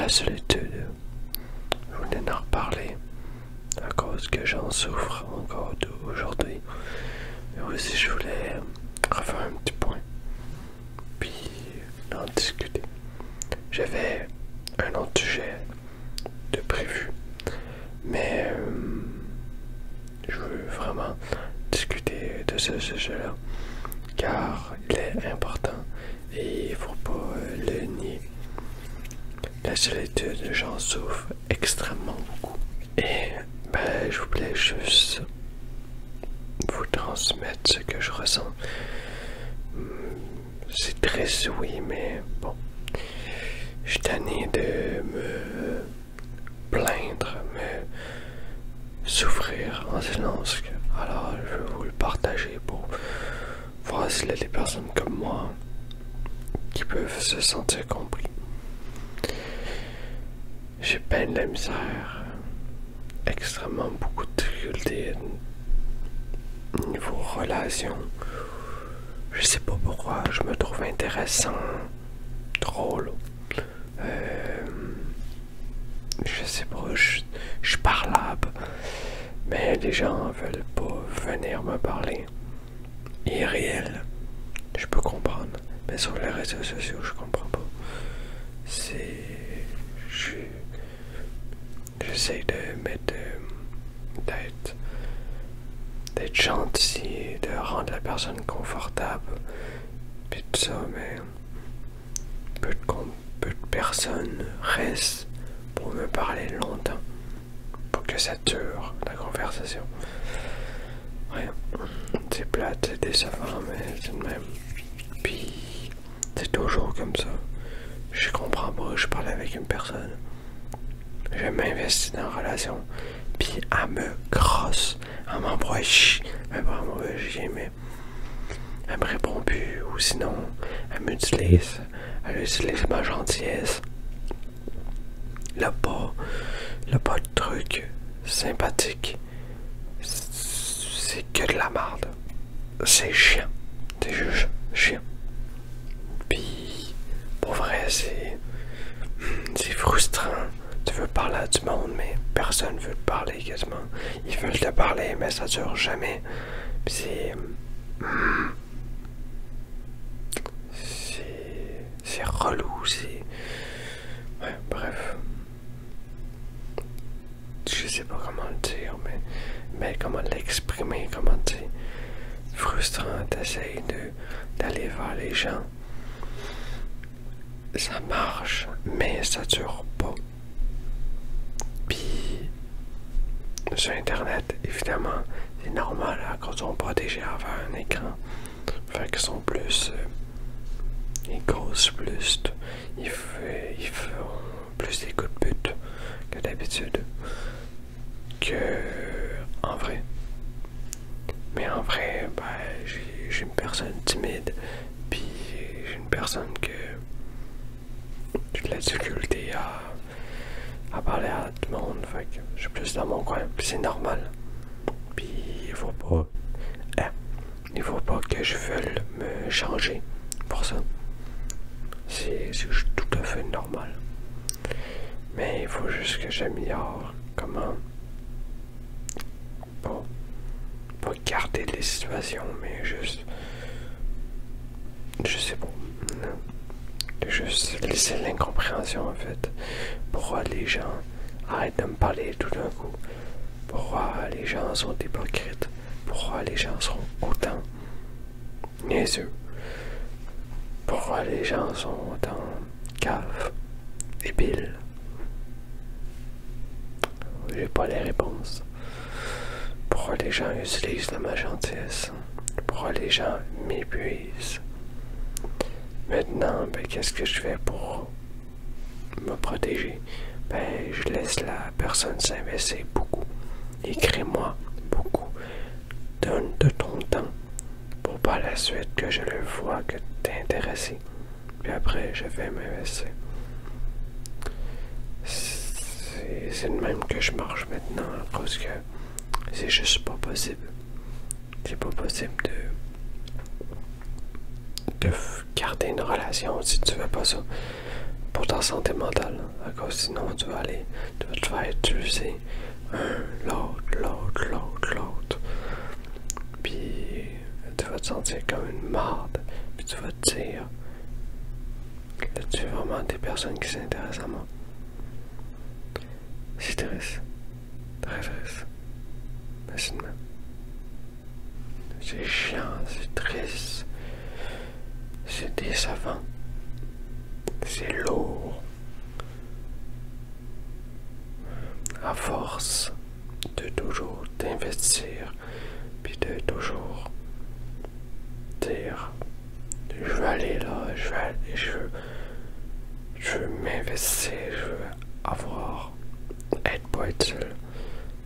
la solitude. Je voulais en reparler à cause que j'en souffre encore aujourd'hui. Mais aussi, je voulais refaire un petit point, puis en discuter. J'avais un autre sujet de prévu, mais je veux vraiment discuter de ce sujet-là, car il est important et il ne faut pas le nier. La solitude, j'en souffre extrêmement beaucoup. Et ben, je voulais juste vous transmettre ce que je ressens. C'est triste, oui, mais bon. Je suis tanné de me plaindre, me souffrir en silence. Alors, je veux vous le partager pour voir s'il y a des personnes comme moi qui peuvent se sentir compris. J'ai peine de la misère, extrêmement beaucoup de difficultés niveau relation. Je sais pas pourquoi je me trouve intéressant, drôle. Je sais pas, je suis parlable, mais les gens veulent pas venir me parler. Irréel, je peux comprendre, mais sur les réseaux sociaux, je comprends pas. J'essaie de mettre d'être gentil, de rendre la personne confortable, puis tout ça, mais peu de personnes restent pour me parler longtemps, pour que ça dure la conversation. Ouais, c'est plate, c'est décevant, mais c'est le même. Puis c'est toujours comme ça. Je comprends pas, je parle avec une personne, je m'investis dans la relation, puis elle me crosse, elle m'envoie chier, mais elle me répond plus, ou sinon elle m'utilise, elle utilise ma gentillesse. Là pas de truc sympathique, c'est que de la merde, c'est chiant, c'est juste chiant. Puis pour vrai c'est frustrant. Tu veux parler à du monde, mais personne veut te parler quasiment. Ils veulent te parler, mais ça dure jamais. Puis c'est relou, c'est... Ouais, bref. Je sais pas comment le dire, mais comment l'exprimer, comment dire. Frustrant, t'essayes d'aller vers les gens. Ça marche, mais ça dure pas. Puis sur internet, évidemment, c'est normal hein, quand ils sont protégés envers un écran. Fait qu'ils sont plus. Ils causent plus. Ils font plus des coups de but que d'habitude. Que en vrai. Mais en vrai, ben, j'ai une personne timide. Puis j'ai une personne que j'ai de la difficulté à parler à tout le monde, fait que je suis plus dans mon coin, puis c'est normal. Puis il faut pas que je veuille me changer pour ça. C'est tout à fait normal. Mais il faut juste que j'améliore comment pas garder les situations, mais juste je sais pas. Juste laisser l'incompréhension en fait. Pourquoi les gens arrêtent de me parler tout d'un coup? Pourquoi les gens sont hypocrites? Pourquoi les gens sont autant niaiseux? Pourquoi les gens sont autant caves, débiles? J'ai pas les réponses. Pourquoi les gens utilisent de ma gentillesse? Pourquoi les gens m'épuisent? Maintenant, ben, qu'est-ce que je fais pour me protéger? Ben, je laisse la personne s'investir beaucoup. Écris-moi beaucoup. Donne de ton temps pour par la suite que je le vois que tu es intéressé. Puis après, je vais m'investir. C'est de même que je marche maintenant parce que c'est juste pas possible. C'est pas possible de garder une relation si tu veux pas ça. Pour pour ta santé mentale. À cause sinon tu vas te faire utiliser l'autre. Puis tu vas te sentir comme une marde. Puis tu vas te dire que tu es vraiment des personnes qui s'intéressent à moi. C'est triste. Très triste. Facilement. C'est chiant, c'est triste. C'est décevant. C'est lourd. À force de toujours t'investir, puis de toujours dire je veux aller là, je veux m'investir, je veux pas être seul,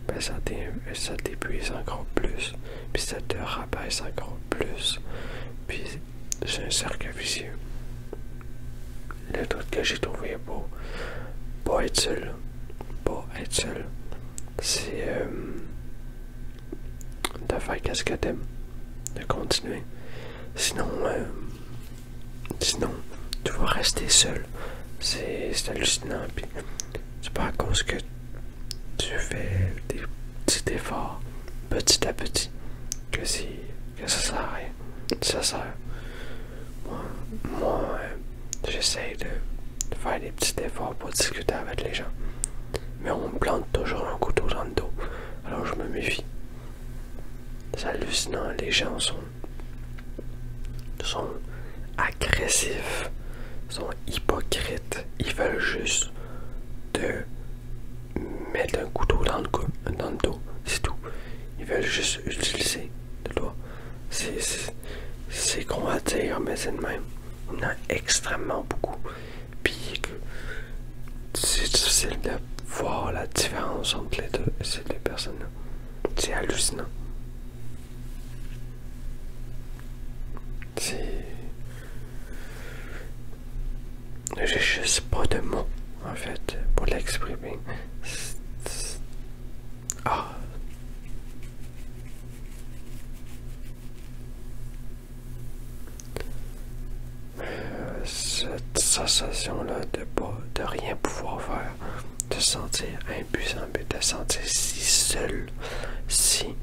ben ça t'épuise encore plus, puis ça te rabaisse encore plus, puis c'est un cercle vicieux. Le truc que j'ai trouvé beau, pas être seul, c'est de faire qu'est-ce que t'aimes, de continuer. Sinon, tu vas rester seul. C'est hallucinant. Puis c'est pas à cause que tu fais des petits efforts, petit à petit, que ça sert à rien. Ça sert. Moi j'essaie de faire des petits efforts pour discuter avec les gens. Mais on me plante toujours un couteau dans le dos. Alors je me méfie. C'est hallucinant. Les gens sont agressifs, sont hypocrites. Ils veulent juste te mettre un couteau dans le dos. C'est tout. Ils veulent juste utiliser de toi. C'est con à dire, mais c'est le même. Il y en a extrêmement beaucoup. Puis c'est difficile de voir la différence entre ces deux personnes-là. C'est hallucinant. J'ai juste pas de mots, en fait, pour l'exprimer. Ah. Cette sensation-là de rien pouvoir faire, de se sentir impuissant, mais de se sentir si seul, si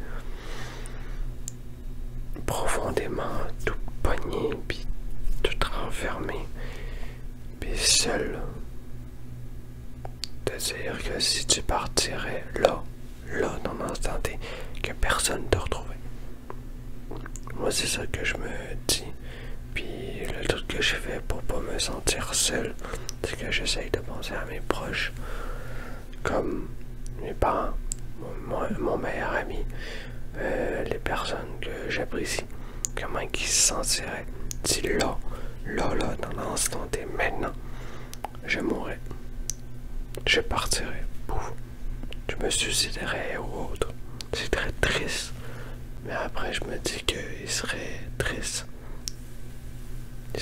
profondément tout pogné, puis tout renfermé, puis seul. De dire que si tu partirais là, dans l'instant T, que personne ne te retrouvait. Moi, c'est ça que je me dis. Puis le truc que je fais pour pas me sentir seul, c'est que j'essaye de penser à mes proches, comme mes parents, mon meilleur ami, les personnes que j'apprécie. Comment ils se sentiraient si là, dans l'instant T, maintenant, je mourrais. Je partirais. Pouf. Je me suiciderais ou autre. C'est très triste. Mais après, je me dis qu'il serait triste. Il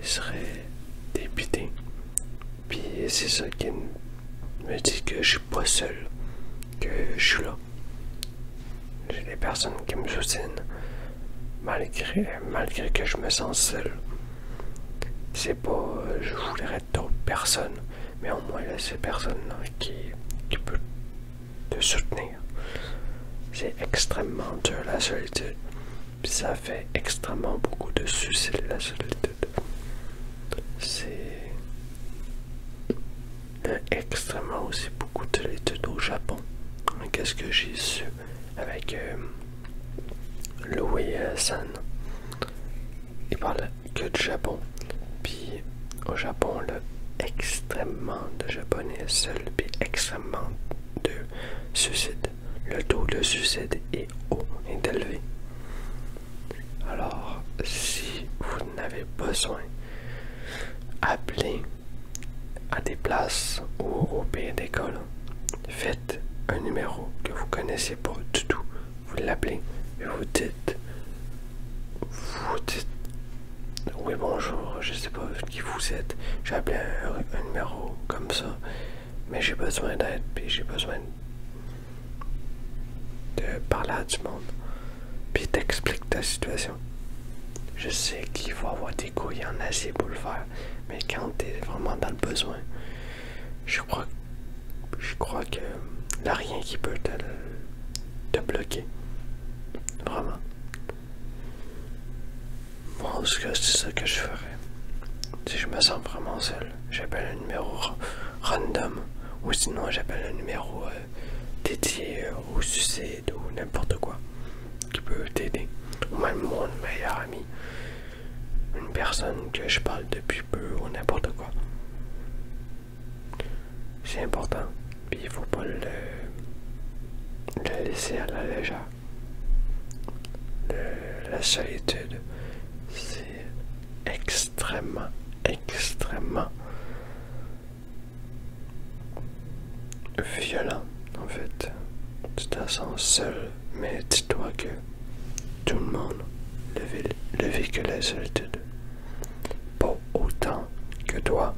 serait dépité. Puis c'est ça qui me dit que je suis pas seul. Que je suis là. J'ai des personnes qui me soutiennent. Malgré que je me sens seul. C'est pas... je voudrais d'autres personnes. Mais au moins, là, ces personnes-là qui peuvent te soutenir. C'est extrêmement dur, la solitude. Puis ça fait extrêmement beaucoup de suicides, la solitude. C'est extrêmement aussi beaucoup de solitude au Japon. Qu'est-ce que j'ai su avec Louis San? Il parle que du Japon. Puis au Japon, là, extrêmement de Japonais seuls, puis extrêmement de suicides. Le taux de suicide est haut, est élevé. Alors, si vous n'avez pas besoin, appelez à des places ou au pays d'école. Faites un numéro que vous connaissez pas du tout. Vous l'appelez et vous dites oui bonjour, je sais pas qui vous êtes. J'ai appelé un numéro comme ça, mais j'ai besoin d'aide, puis j'ai besoin de parler à du monde. Puis t'expliques ta situation. je sais qu'il faut avoir des couilles en acier pour le faire. Mais quand tu es vraiment dans le besoin, je crois que il n'y a rien qui peut te bloquer. Vraiment. Moi, en tout cas, c'est ça que je ferais. Si je me sens vraiment seul, j'appelle un numéro random. Ou sinon, j'appelle un numéro dédié au suicide ou n'importe quoi qui peut t'aider. Ou même mon meilleur ami. Une personne que je parle depuis peu ou n'importe quoi. C'est important. Puis il faut pas le laisser à la légère. La solitude, c'est extrêmement violent, en fait. Tu te sens seul, mais dis-toi que tout le monde le vit que la solitude. Pas autant que toi,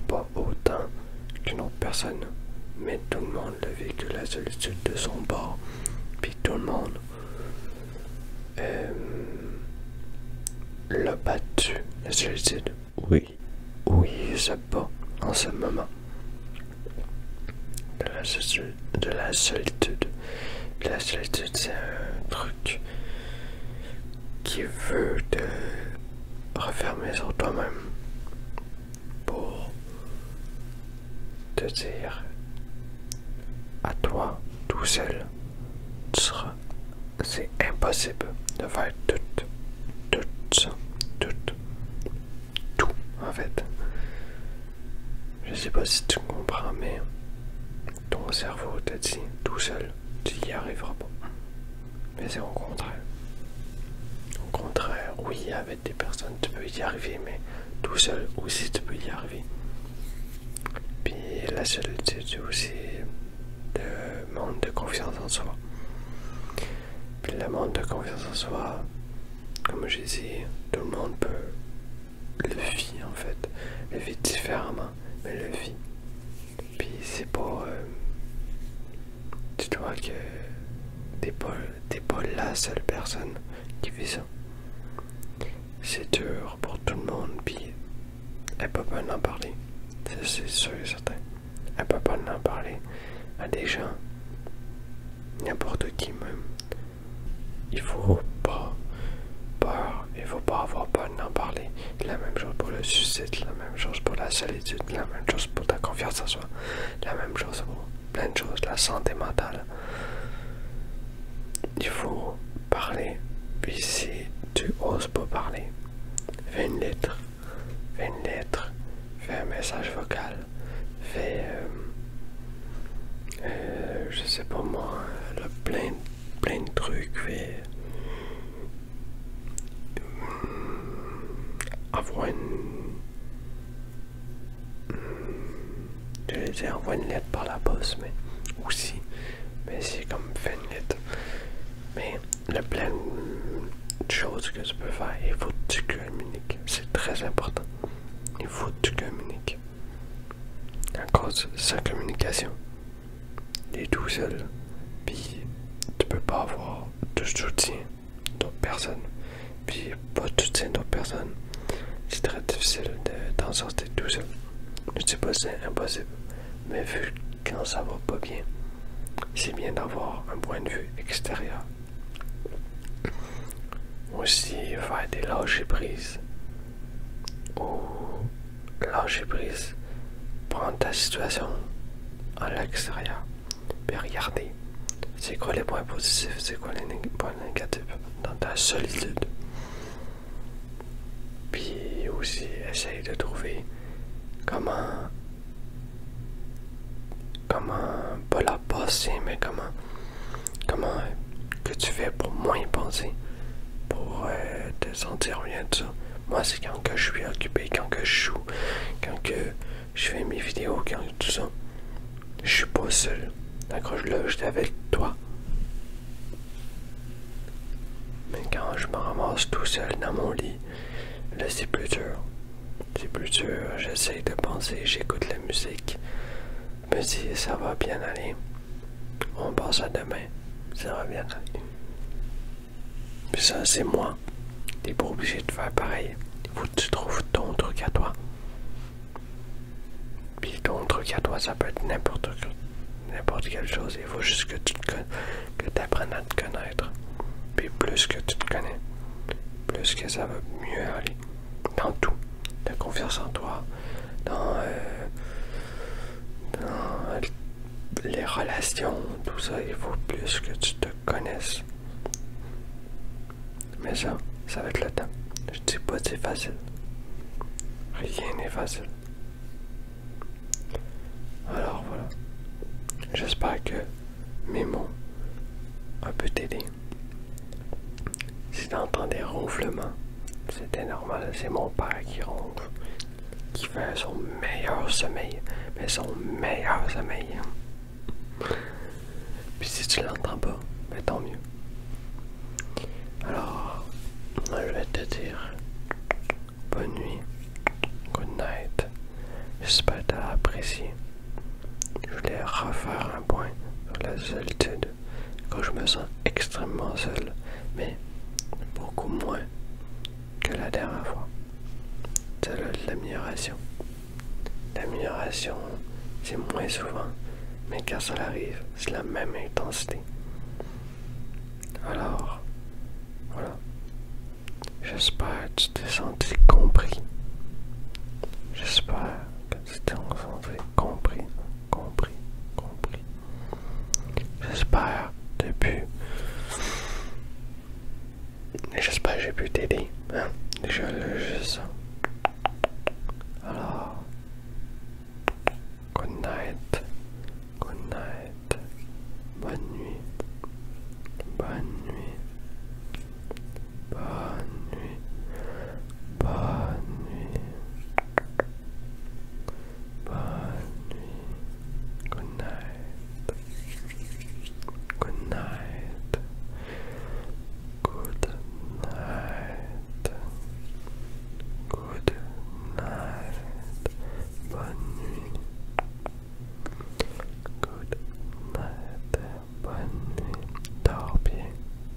pas autant qu'une autre personne, mais tout le monde le vit que la solitude de son bord. Puis tout le monde l'a battu, la solitude. Oui, il se bat en ce moment. De la solitude. La solitude, c'est un truc qui veut te refermer sur toi-même pour te dire à toi, tout seul, tu seras. C'est impossible de faire tout ça, tout, en fait. Je sais pas si tu comprends, mais ton cerveau te dit tout seul, tu y arriveras pas. Mais c'est au contraire. Au contraire, oui, avec des personnes, tu peux y arriver, mais tout seul aussi, tu peux y arriver. Puis la solitude, c'est aussi le manque de confiance en soi. Puis le manque de confiance en soi, comme j'ai dit, tout le monde peut le vivre en fait. Le vit différemment, mais le vit. Puis c'est pas... dis-toi que t'es pas la seule personne qui vit ça. C'est dur pour tout le monde, puis elle peut pas en parler. C'est sûr et certain. Elle peut pas en parler à des gens, n'importe qui même. Il faut pas peur, il faut pas avoir peur d'en parler. La même chose pour le suicide, la même chose pour la solitude, la même chose pour ta confiance en soi, la même chose pour plein de choses, la santé mentale. Il faut parler, puis si tu oses pas parler, fais une lettre, fais un message vocal, fais, je sais pas moi, là, plein de trucs, fais, envoie je vais dire envoie une lettre par la poste, mais aussi, mais c'est comme fais une lettre. Mais il y a plein de choses que tu peux faire. Il faut que tu communiques. C'est très important. Il faut que tu communiques. À cause de sa communication, il est tout seul. Puis tu peux pas avoir de soutien d'autres personnes. Puis pas de soutien d'autres personnes. C'est très difficile d'en sortir tout seul. Je sais pas si c'est impossible. Mais vu quand ça va pas bien, c'est bien d'avoir un point de vue extérieur. Aussi faire des lâcher prises. Ou lâcher prise. Prendre ta situation à l'extérieur. Puis regarder. C'est quoi les points positifs, c'est quoi les points négatifs dans ta solitude. Puis aussi essayer de trouver comment pas la passer, mais comment que tu fais pour moins y penser, pour te sentir bien de ça. Moi, c'est quand que je suis occupé, quand que je joue, quand que je fais mes vidéos, quand tout ça, je suis pas seul. D'accord, là, j'étais avec toi. Mais quand je me ramasse tout seul dans mon lit, là, c'est plus dur. C'est plus dur, j'essaie de penser, j'écoute la musique. Je me dis, ça va bien aller. On passe à demain, ça va bien aller. Puis ça, c'est moi T'es pas obligé de faire pareil. Il faut que tu trouves ton truc à toi. Puis ton truc à toi, ça peut être n'importe quelle chose. Il faut juste que tu apprennes à te connaître. Puis plus que tu te connais, plus que ça va mieux aller. Dans tout. La confiance en toi. Dans les relations, tout ça, il faut plus que tu te connaisses. Mais ça va être le temps. Je dis pas que c'est facile. Rien n'est facile. Alors voilà. J'espère que mes mots ont pu t'aider. Si t'entends des ronflements, c'était normal. C'est mon père qui ronfle. Qui fait son meilleur sommeil. Mais son meilleur sommeil. Puis si tu l'entends pas, ben tant mieux. Alors, moi je vais te dire bonne nuit, good night. J'espère que tu as apprécié. Je voulais refaire un point sur la solitude quand je me sens extrêmement seul, mais beaucoup moins que la dernière fois. C'est l'amélioration. L'amélioration, c'est moins souvent, mais quand ça arrive, c'est la même intensité. Alors, voilà. J'espère que tu t'es senti compris. J'espère que tu t'es